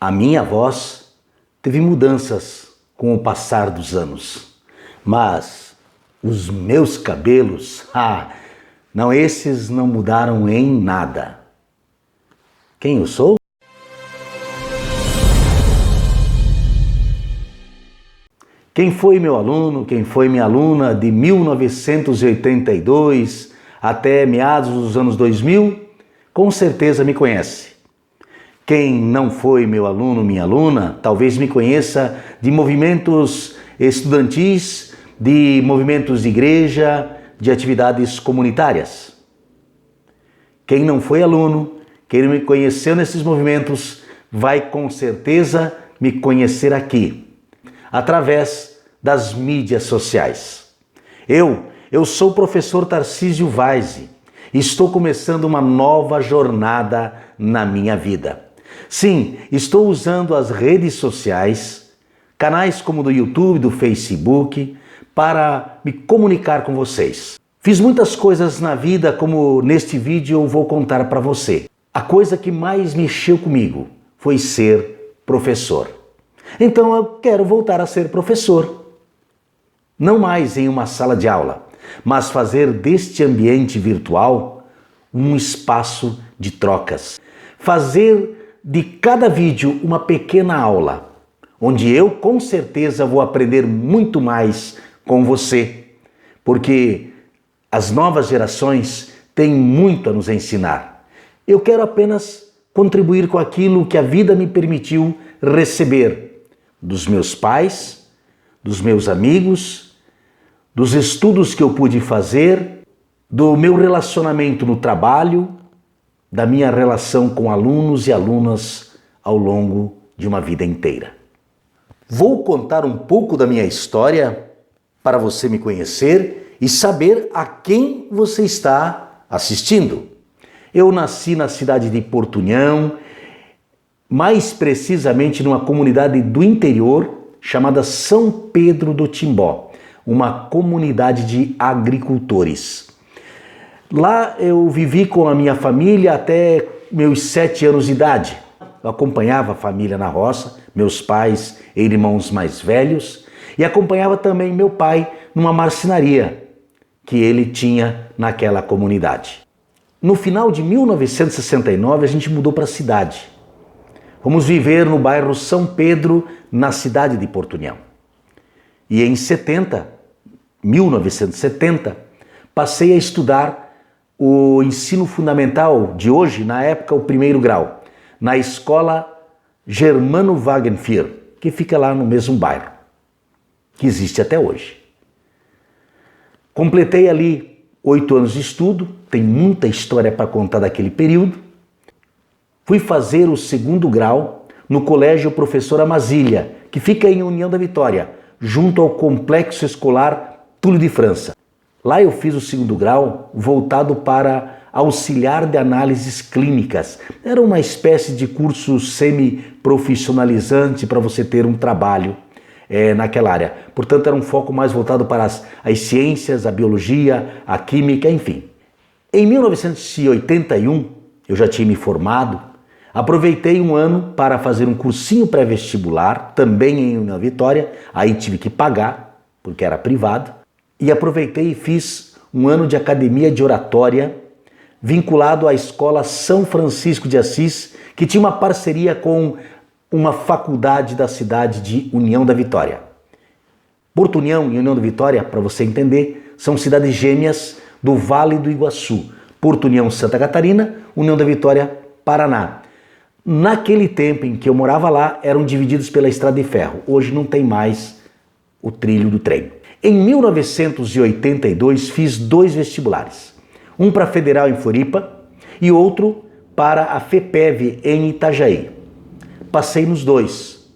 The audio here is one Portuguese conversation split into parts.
A minha voz teve mudanças com o passar dos anos, mas os meus cabelos, não, esses não mudaram em nada. Quem eu sou? Quem foi meu aluno, quem foi minha aluna de 1982 até meados dos anos 2000, com certeza me conhece. Quem não foi meu aluno, minha aluna, talvez me conheça de movimentos estudantis, de movimentos de igreja, de atividades comunitárias. Quem não foi aluno, quem não me conheceu nesses movimentos, vai com certeza me conhecer aqui, através das mídias sociais. Eu sou o professor Tarcísio Vaise e estou começando uma nova jornada na minha vida. Sim, estou usando as redes sociais, canais como do YouTube, do Facebook, para me comunicar com vocês. Fiz muitas coisas na vida, como neste vídeo eu vou contar para você. A coisa que mais mexeu comigo foi ser professor. Então eu quero voltar a ser professor. Não mais em uma sala de aula, mas fazer deste ambiente virtual um espaço de trocas. Fazer de cada vídeo uma pequena aula, onde eu com certeza vou aprender muito mais com você, porque as novas gerações têm muito a nos ensinar. Eu quero apenas contribuir com aquilo que a vida me permitiu receber dos meus pais, dos meus amigos, dos estudos que eu pude fazer, do meu relacionamento no trabalho, da minha relação com alunos e alunas ao longo de uma vida inteira. Vou contar um pouco da minha história para você me conhecer e saber a quem você está assistindo. Eu nasci na cidade de Portunhão, mais precisamente numa comunidade do interior chamada São Pedro do Timbó, uma comunidade de agricultores. Lá eu vivi com a minha família até meus 7 anos de idade. Eu acompanhava a família na roça, meus pais e irmãos mais velhos, e acompanhava também meu pai numa marcenaria que ele tinha naquela comunidade. No final de 1969 a gente mudou para a cidade. Fomos viver no bairro São Pedro, na cidade de Portunhão. E em 1970, passei a estudar o ensino fundamental de hoje, na época o 1º grau, na escola Germano Wagenfir, que fica lá no mesmo bairro, que existe até hoje. Completei ali 8 anos de estudo, tem muita história para contar daquele período. Fui fazer o 2º grau no Colégio Professor Amazília, que fica em União da Vitória, junto ao Complexo Escolar Túlio de França. Lá eu fiz o 2º grau voltado para auxiliar de análises clínicas. Era uma espécie de curso semi-profissionalizante para você ter um trabalho naquela área. Portanto, era um foco mais voltado para as ciências, a biologia, a química, enfim. Em 1981, eu já tinha me formado, aproveitei um ano para fazer um cursinho pré-vestibular, também em União Vitória, aí tive que pagar, porque era privado, e aproveitei e fiz um ano de academia de oratória, vinculado à Escola São Francisco de Assis, que tinha uma parceria com uma faculdade da cidade de União da Vitória. Portunhão e União da Vitória, para você entender, são cidades gêmeas do Vale do Iguaçu. Portunhão, Santa Catarina, União da Vitória, Paraná. Naquele tempo em que eu morava lá, eram divididos pela estrada de ferro. Hoje não tem mais o trilho do trem. Em 1982, fiz 2 vestibulares. Um para a Federal em Floripa e outro para a FEPEV em Itajaí. Passei nos 2.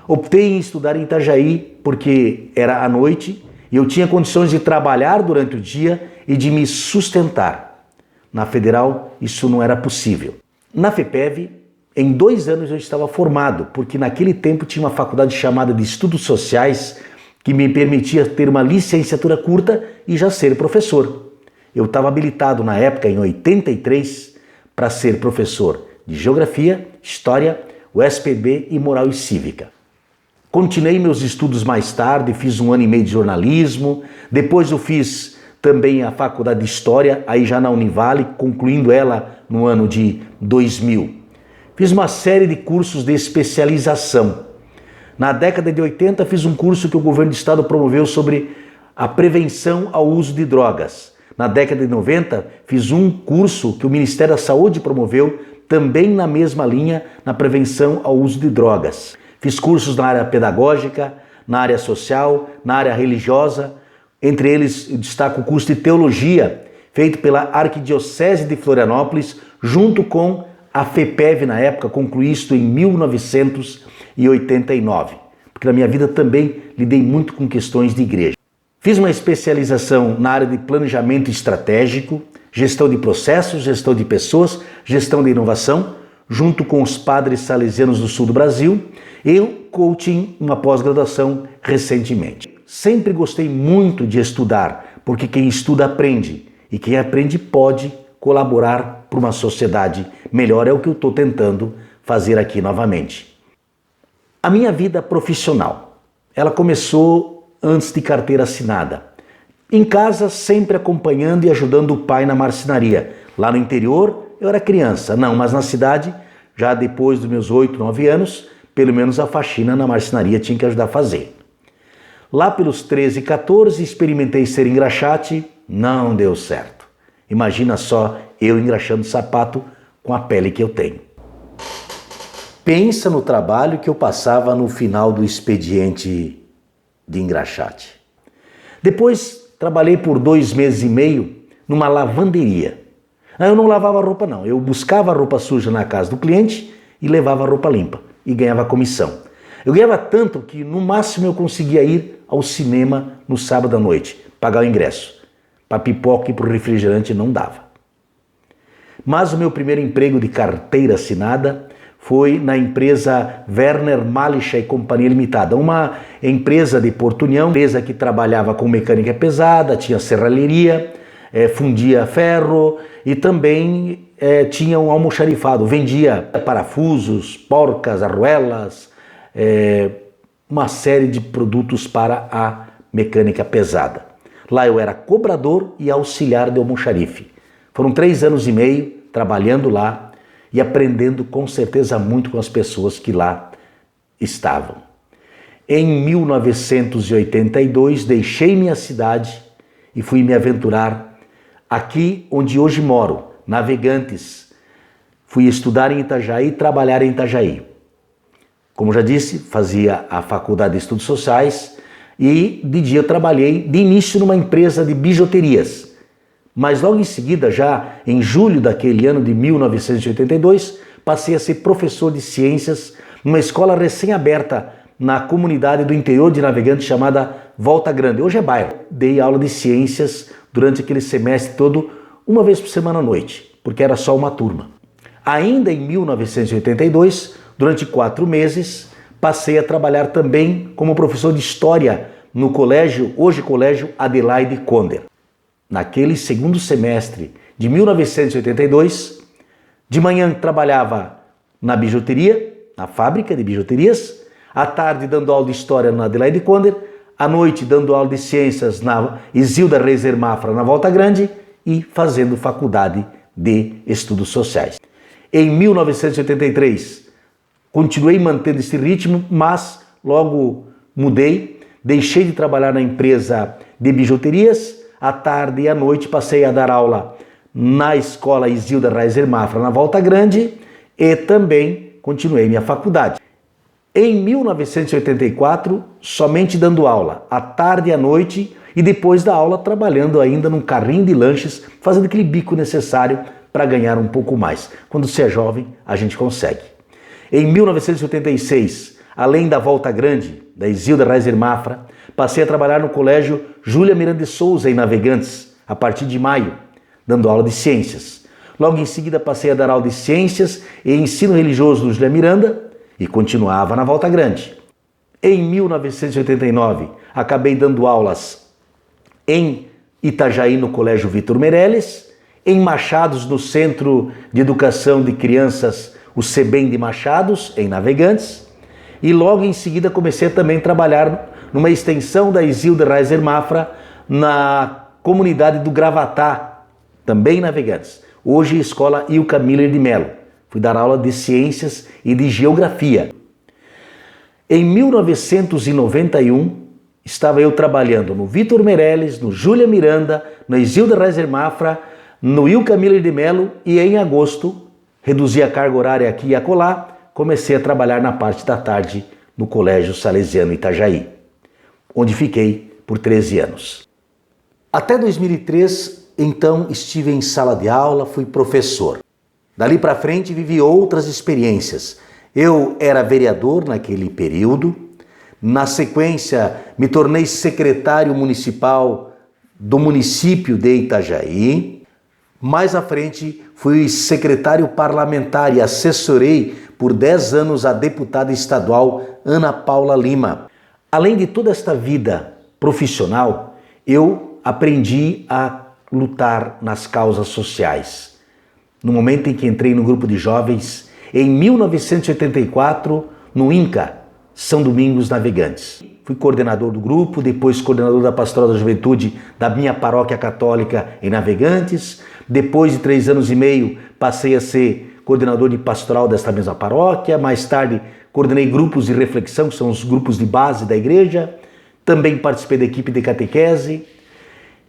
Optei em estudar em Itajaí porque era à noite e eu tinha condições de trabalhar durante o dia e de me sustentar. Na Federal, isso não era possível. Na FEPEV, em 2 anos eu estava formado, porque naquele tempo tinha uma faculdade chamada de Estudos Sociais que me permitia ter uma licenciatura curta e já ser professor. Eu estava habilitado na época, em 83, para ser professor de Geografia, História, o SPB e Moral e Cívica. Continuei meus estudos mais tarde, fiz 1 ano e meio de jornalismo, depois eu fiz também a faculdade de História, aí já na Univale, concluindo ela no ano de 2000. Fiz uma série de cursos de especialização. Na década de 80 fiz um curso que o governo do estado promoveu sobre a prevenção ao uso de drogas. Na década de 90 fiz um curso que o Ministério da Saúde promoveu, também na mesma linha, na prevenção ao uso de drogas. Fiz cursos na área pedagógica, na área social, na área religiosa. Entre eles, eu destaco o curso de teologia, feito pela Arquidiocese de Florianópolis, junto com a FEPEV na época, concluí isto em 1989. Porque na minha vida também lidei muito com questões de igreja. Fiz uma especialização na área de planejamento estratégico, gestão de processos, gestão de pessoas, gestão de inovação, junto com os padres salesianos do sul do Brasil, e coaching, uma pós-graduação recentemente. Sempre gostei muito de estudar, porque quem estuda aprende, e quem aprende pode colaborar para uma sociedade melhor, é o que eu estou tentando fazer aqui novamente. A minha vida profissional, ela começou antes de carteira assinada. Em casa, sempre acompanhando e ajudando o pai na marcenaria. Lá no interior, eu era criança, não, mas na cidade, já depois dos meus 8, 9 anos, pelo menos a faxina na marcenaria tinha que ajudar a fazer. Lá pelos 13, 14, experimentei ser engraxate, não deu certo. Imagina só eu engraxando sapato com a pele que eu tenho. Pensa no trabalho que eu passava no final do expediente de engraxate. Depois trabalhei por 2 meses e meio numa lavanderia. Eu não lavava roupa não, eu buscava a roupa suja na casa do cliente e levava a roupa limpa e ganhava comissão. Eu ganhava tanto que no máximo eu conseguia ir ao cinema no sábado à noite, pagar o ingresso. Para pipoca e para o refrigerante não dava. Mas o meu primeiro emprego de carteira assinada foi na empresa Werner Malicha e Companhia Limitada, uma empresa de Porto União, empresa que trabalhava com mecânica pesada, tinha serralheria, fundia ferro e também tinha um almoxarifado, vendia parafusos, porcas, arruelas, uma série de produtos para a mecânica pesada. Lá eu era cobrador e auxiliar de almoxarife. Foram 3 anos e meio trabalhando lá e aprendendo com certeza muito com as pessoas que lá estavam. Em 1982 deixei minha cidade e fui me aventurar aqui onde hoje moro, Navegantes. Fui estudar em Itajaí e trabalhar em Itajaí. Como já disse, fazia a faculdade de Estudos Sociais e de dia eu trabalhei de início numa empresa de bijuterias. Mas logo em seguida, já em julho daquele ano de 1982, passei a ser professor de ciências numa escola recém-aberta na comunidade do interior de Navegantes chamada Volta Grande. Hoje é bairro. Dei aula de ciências durante aquele semestre todo, uma vez por semana à noite, porque era só uma turma. Ainda em 1982, durante 4 meses, passei a trabalhar também como professor de História no colégio, hoje Colégio Adelaide Conder. Naquele segundo semestre de 1982, de manhã trabalhava na bijuteria, na fábrica de bijuterias, à tarde dando aula de História na Adelaide Conder, à noite dando aula de Ciências na Isilda Reiser Mafra, na Volta Grande, e fazendo faculdade de Estudos Sociais. Em 1983, continuei mantendo esse ritmo, mas logo mudei, deixei de trabalhar na empresa de bijuterias. À tarde e à noite passei a dar aula na escola Isilda Reiser Mafra, na Volta Grande, e também continuei minha faculdade. Em 1984, somente dando aula, à tarde e à noite, e depois da aula trabalhando ainda num carrinho de lanches, fazendo aquele bico necessário para ganhar um pouco mais. Quando se é jovem, a gente consegue. Em 1986, além da Volta Grande, da Isilda Reiser Mafra, passei a trabalhar no colégio Júlia Miranda de Souza, em Navegantes, a partir de maio, dando aula de ciências. Logo em seguida passei a dar aula de ciências e ensino religioso no Júlia Miranda e continuava na Volta Grande. Em 1989, acabei dando aulas em Itajaí, no colégio Vitor Meirelles, em Machados, no Centro de Educação de Crianças o SEBEM de Machados, em Navegantes, e logo em seguida comecei também a trabalhar numa extensão da Isilda Reiser Mafra na comunidade do Gravatá, também em Navegantes. Hoje, Escola Ilka Miller de Mello. Fui dar aula de Ciências e de Geografia. Em 1991, estava eu trabalhando no Vitor Meirelles, no Júlia Miranda, no Isilda Reiser Mafra, no Ilka Miller de Mello e em agosto, reduzi a carga horária aqui e acolá, comecei a trabalhar na parte da tarde no Colégio Salesiano Itajaí, onde fiquei por 13 anos. Até 2003, então, estive em sala de aula, fui professor. Dali para frente, vivi outras experiências. Eu era vereador naquele período. Na sequência, me tornei secretário municipal do município de Itajaí. Mais à frente, fui secretário parlamentar e assessorei por 10 anos a deputada estadual Ana Paula Lima. Além de toda esta vida profissional, eu aprendi a lutar nas causas sociais. No momento em que entrei no grupo de jovens, em 1984, no INCA, São Domingos Navegantes. Fui coordenador do grupo, depois coordenador da Pastoral da Juventude da minha paróquia católica em Navegantes. Depois de 3 anos e meio, passei a ser coordenador de pastoral desta mesma paróquia. Mais tarde, coordenei grupos de reflexão, que são os grupos de base da igreja. Também participei da equipe de catequese.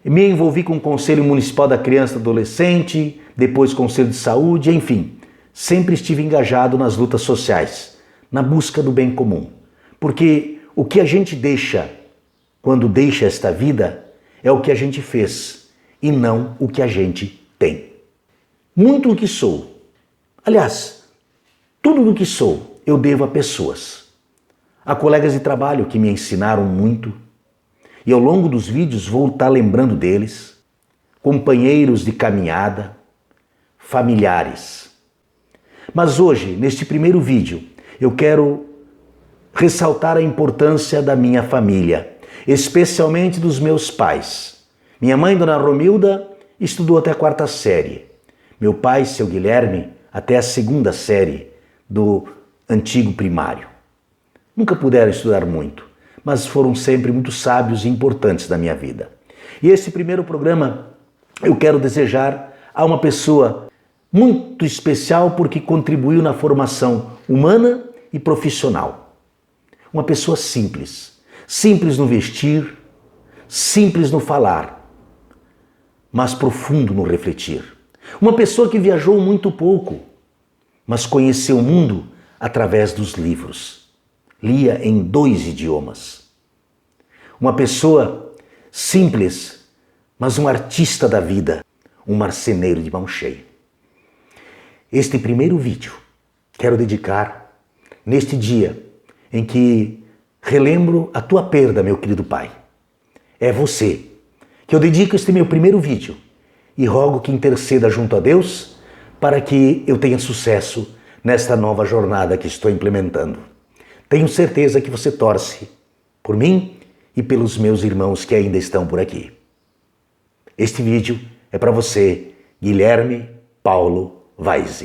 Me envolvi com o Conselho Municipal da Criança e do Adolescente, depois Conselho de Saúde, enfim. Sempre estive engajado nas lutas sociais, na busca do bem comum. Porque o que a gente deixa quando deixa esta vida é o que a gente fez e não o que a gente tem. Muito do que sou, aliás, tudo do que sou, eu devo a pessoas. Há colegas de trabalho que me ensinaram muito e ao longo dos vídeos vou estar lembrando deles, companheiros de caminhada, familiares. Mas hoje, neste primeiro vídeo, eu quero ressaltar a importância da minha família, especialmente dos meus pais. Minha mãe, Dona Romilda, estudou até a 4ª série. Meu pai, seu Guilherme, até a 2ª série do antigo primário. Nunca puderam estudar muito, mas foram sempre muito sábios e importantes na minha vida. E esse primeiro programa eu quero desejar a uma pessoa muito especial porque contribuiu na formação humana e profissional. Uma pessoa simples. Simples no vestir, simples no falar, mas profundo no refletir. Uma pessoa que viajou muito pouco, mas conheceu o mundo através dos livros. Lia em 2 idiomas. Uma pessoa simples, mas um artista da vida, um marceneiro de mão cheia. Este primeiro vídeo quero dedicar neste dia em que relembro a tua perda, meu querido pai. É você que eu dedico este meu primeiro vídeo e rogo que interceda junto a Deus para que eu tenha sucesso nesta nova jornada que estou implementando. Tenho certeza que você torce por mim e pelos meus irmãos que ainda estão por aqui. Este vídeo é para você, Guilherme Paulo Vaise.